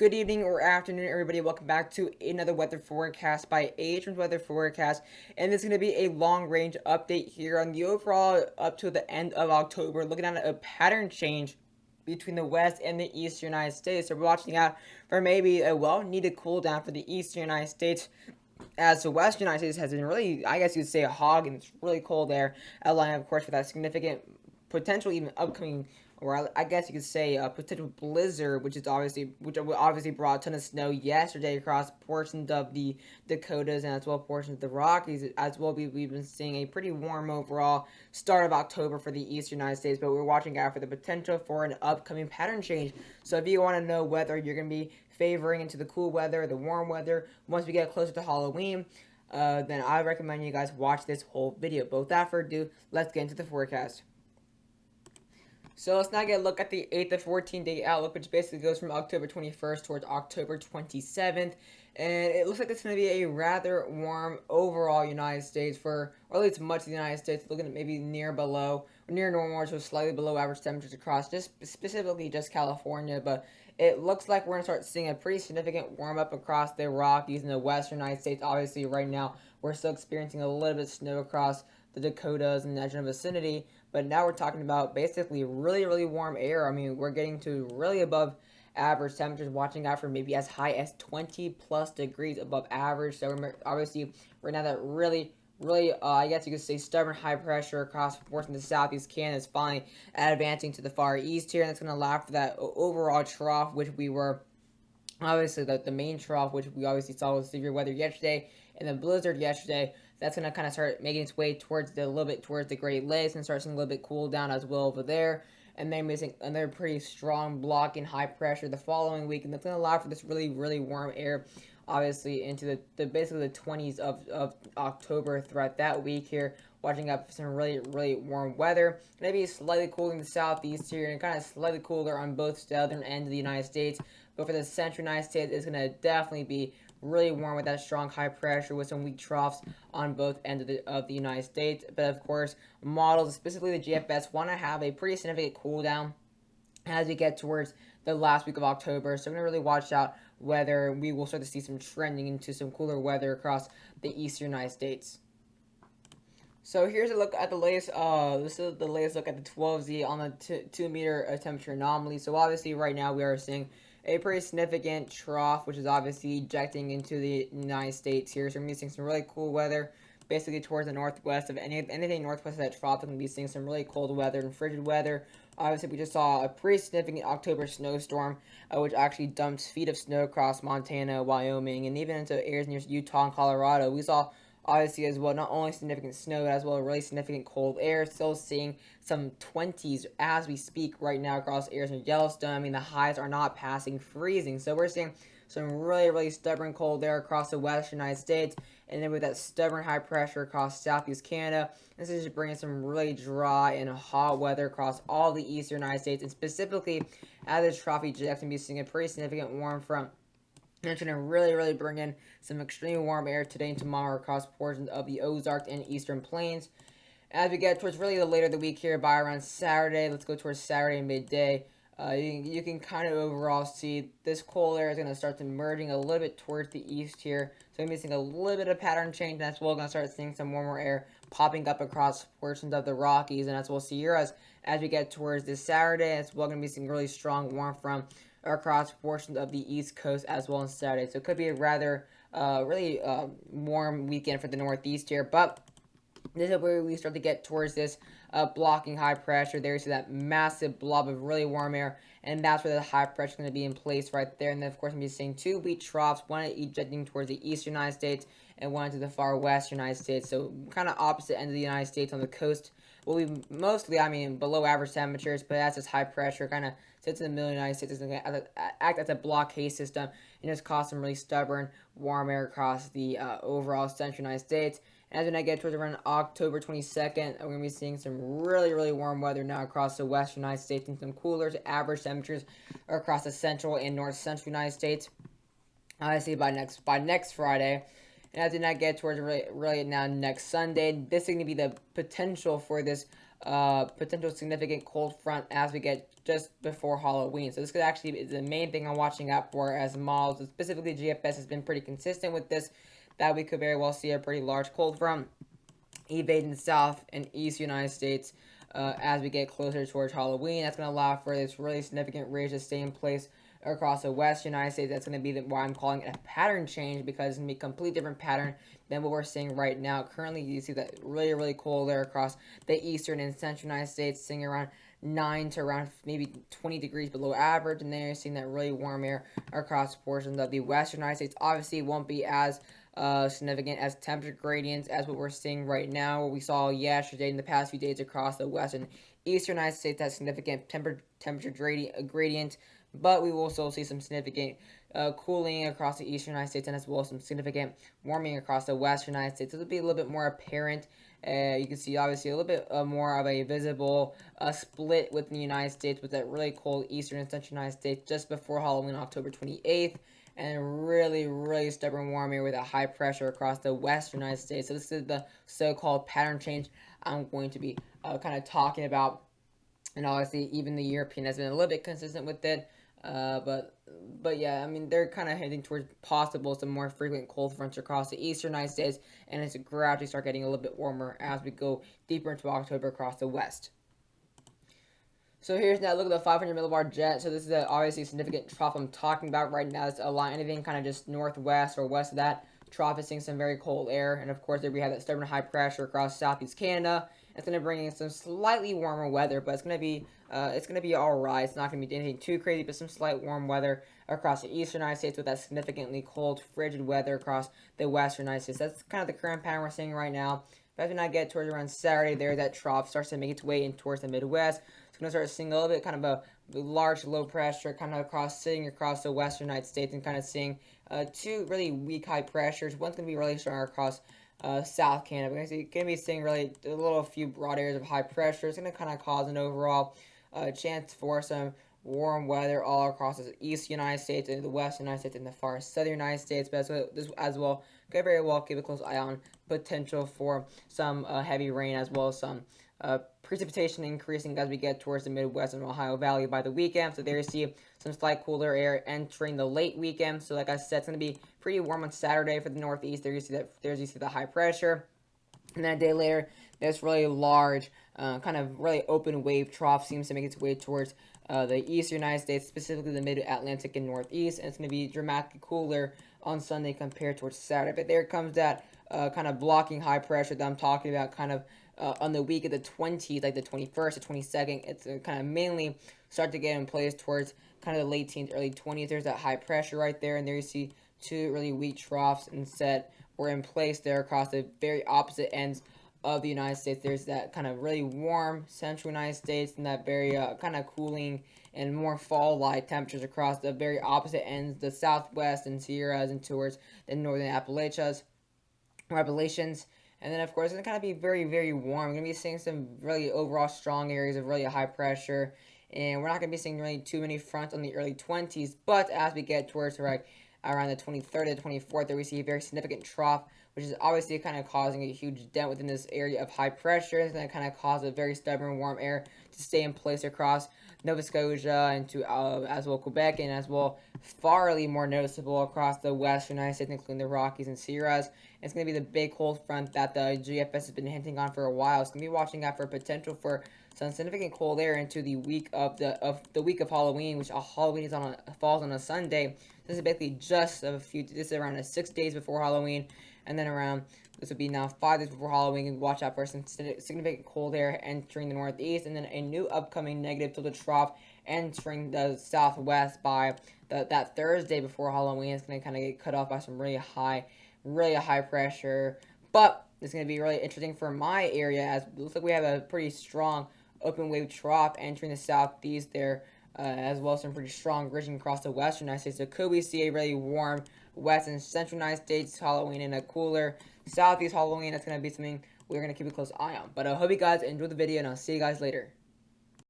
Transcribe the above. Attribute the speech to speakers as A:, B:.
A: Good evening or afternoon, everybody. Welcome back to another weather forecast by Adrian's Weather Forecast. And this is going to be a long range update here on the overall up to the end of October, looking at a pattern change between the west and the eastern United States. So we're watching out for maybe a well needed cool down for the eastern United States, as the western United States has been really, I guess you could say, a hog, and it's really cold there, outlining, of course, for that significant potential even upcoming, or I guess you could say, a potential blizzard, which obviously brought a ton of snow yesterday across portions of the Dakotas and as well portions of the Rockies. As well, we've been seeing a pretty warm overall start of October for the eastern United States, but we're watching out for the potential for an upcoming pattern change. So if you want to know whether you're going to be favoring into the cool weather, the warm weather, once we get closer to Halloween, then I recommend you guys watch this whole video. But without further ado, let's get into the forecast. So let's now get a look at the 8 to 14 day outlook, which basically goes from October 21st towards October 27th. And it looks like it's going to be a rather warm overall United States for, or at least much of the United States, looking at maybe near normal, or so slightly below average temperatures across just specifically just California. But it looks like we're going to start seeing a pretty significant warm up across the Rockies in the western United States. Obviously, right now, we're still experiencing a little bit of snow across the Dakotas and the general vicinity. But now we're talking about basically really, really warm air. I mean, we're getting to really above average temperatures, watching out for maybe as high as 20 plus degrees above average. So obviously, right now that really, I guess you could say, stubborn high pressure across portions of southeast Canada is finally advancing to the far east here, and that's going to allow for that overall trough, which we were obviously the main trough, which we obviously saw with severe weather yesterday and the blizzard yesterday. That's going to kind of start making its way towards a little bit towards the Great Lakes and start seeing a little bit cool down as well over there. And then missing another pretty strong block in high pressure the following week, and that's going to allow for this really, really warm air, obviously into the basically the 20s of October throughout that week here. Watching out for some really, really warm weather. Maybe slightly cooler in the southeast here, and kind of slightly cooler on both southern ends of the United States. But for the central United States, it's going to definitely be really warm with that strong high pressure with some weak troughs on both ends of the United States. But of course, models, specifically the GFS, want to have a pretty significant cool down as we get towards the last week of October. So we're going to really watch out whether we will start to see some trending into some cooler weather across the eastern United States. So here's a look at the latest. This is the latest look at the 12Z on the 2 meter temperature anomaly. So obviously, right now we are seeing a pretty significant trough, which is obviously ejecting into the United States here. So we're seeing some really cool weather, basically towards the northwest of anything northwest of that trough. We're going to be seeing some really cold weather and frigid weather. Obviously, we just saw a pretty significant October snowstorm, which actually dumped feet of snow across Montana, Wyoming, and even into areas near Utah and Colorado. We saw obviously as well not only significant snow, but as well really significant cold air. Still seeing some 20s as we speak right now across areas in Yellowstone. I mean, the highs are not passing freezing, so we're seeing some really, really stubborn cold air across the western United States, and then with that stubborn high pressure across southeast Canada, this is just bringing some really dry and hot weather across all the eastern United States, and specifically as this trough ejects, and be seeing a pretty significant warm front. And it's going to really, really bring in some extremely warm air today and tomorrow across portions of the Ozarks and Eastern Plains. As we get towards really the later of the week here by around Saturday, let's go towards Saturday midday. You can kind of overall see this cold air is going to start merging a little bit towards the east here. So we're seeing a little bit of pattern change, and as well going to start seeing some warmer air popping up across portions of the Rockies. And as we'll see here as we get towards this Saturday, as well going to be seeing really strong warm from across portions of the East Coast as well on Saturday. So it could be a rather really warm weekend for the Northeast here, but this is where we start to get towards this blocking high pressure. There's that massive blob of really warm air, and that's where the high pressure is going to be in place right there. And then, of course, I'm going to be seeing 2 weak troughs, one ejecting towards the eastern United States and one to the far western United States. So kind of opposite end of the United States on the coast will be mostly, I mean, below average temperatures, but that's just high pressure kind of sits in the middle of the United States. It's going to act as a blockade system and just cause some really stubborn warm air across the overall central United States. And as we get towards around October 22nd, we're going to be seeing some really, really warm weather now across the western United States and some cooler average temperatures across the central and north central United States. Obviously, by next Friday. And as we get towards really now next Sunday, this is going to be the potential for this potential significant cold front as we get just before Halloween. So this could actually be the main thing I'm watching out for, as models, specifically GFS, has been pretty consistent with this, that we could very well see a pretty large cold front evading the South and East United States as we get closer towards Halloween. That's going to allow for this really significant ridge to stay in place across the West United States. That's going to be why I'm calling it a pattern change, because it's going to be a completely different pattern than what we're seeing right now. Currently, you see that really, really cold air across the Eastern and Central United States, sitting around 9 to around maybe 20 degrees below average, and then you're seeing that really warm air across portions of the Western United States. Obviously, it won't be as significant as temperature gradients as what we're seeing right now, what we saw yesterday in the past few days across the Western Eastern United States. That significant temperature gradient, but we will also see some significant cooling across the Eastern United States, and as well as some significant warming across the Western United States. It'll be a little bit more apparent. You can see obviously a little bit more of a visible split within the United States with that really cold Eastern and Central United States just before Halloween, October 28th. And really, really stubborn warm air with a high pressure across the Western United States. So this is the so-called pattern change I'm going to be kind of talking about. And obviously, even the European has been a little bit consistent with it. But yeah, I mean, they're kind of heading towards possible some more frequent cold fronts across the Eastern United States, and it's gradually start getting a little bit warmer as we go deeper into October across the West. So here's now look at the 500 millibar jet. So this is obviously a significant trough I'm talking about right now. It's a line, anything kind of just northwest or west of that trough is seeing some very cold air. And of course, there we have that stubborn high pressure across southeast Canada. It's going to bring in some slightly warmer weather, but it's going to be all right. It's not going to be anything too crazy, but some slight warm weather across the eastern United States with that significantly cold, frigid weather across the western United States. That's kind of the current pattern we're seeing right now. But as we now get towards around Saturday, there that trough starts to make its way in towards the Midwest. It's going to start seeing a little bit kind of a large low pressure kind of sitting across the western United States, and kind of seeing two really weak high pressures. One's going to be really strong across South Canada. We're going to be seeing really a few broad areas of high pressure. It's going to kind of cause an overall chance for some warm weather all across the east United States and the west United States and the far southern United States. But as well, could very well keep a close eye on potential for some heavy rain, as well as some precipitation increasing as we get towards the Midwest and Ohio Valley by the weekend. So there you see some slight cooler air entering the late weekend. So like I said, it's going to be pretty warm on Saturday for the Northeast. There you see the high pressure. And then a day later, this really large, kind of really open wave trough seems to make its way towards the eastern United States, specifically the mid-Atlantic and Northeast. And it's going to be dramatically cooler on Sunday compared towards Saturday. But there comes that kind of blocking high pressure that I'm talking about, kind of on the week of the 20th, like the 21st, the 22nd. It's kind of mainly start to get in place towards kind of the late teens, early 20th. There's that high pressure right there, and there you see two really weak troughs instead were in place there across the very opposite ends of the United States. There's that kind of really warm central United States, and that very kind of cooling and more fall-like temperatures across the very opposite ends, the southwest and Sierras and towards the northern Appalachians. And then, of course, it's going to kind of be very, very warm. We're going to be seeing some really overall strong areas of really high pressure. And we're not going to be seeing really too many fronts on the early 20s. But as we get towards around the 23rd to 24th, there we see a very significant trough, which is obviously kind of causing a huge dent within this area of high pressure. It's going to kind of cause a very stubborn warm air to stay in place across Nova Scotia and to as well Quebec, and as well farly more noticeable across the western United States, including the Rockies and Sierras. It's going to be the big cold front that the GFS has been hinting on for a while. It's going to be watching out for potential for some significant cold air into the week of the week of Halloween, which Halloween is falls on a Sunday. This is basically just this is around 6 days before Halloween, and then this would be now 5 days before Halloween. And watch out for some significant cold air entering the Northeast, and then a new upcoming negative tilted trough entering the Southwest by that Thursday before Halloween. It's going to kind of get cut off by some really high pressure. But it's going to be really interesting for my area, as it looks like we have a pretty strong open wave trough entering the Southeast there, as well as some pretty strong ridging across the western United States. So could we see a really warm west and central United States Halloween and a cooler Southeast Halloween? That's going to be something we're going to keep a close eye on. But I hope you guys enjoyed the video, and I'll see you guys later.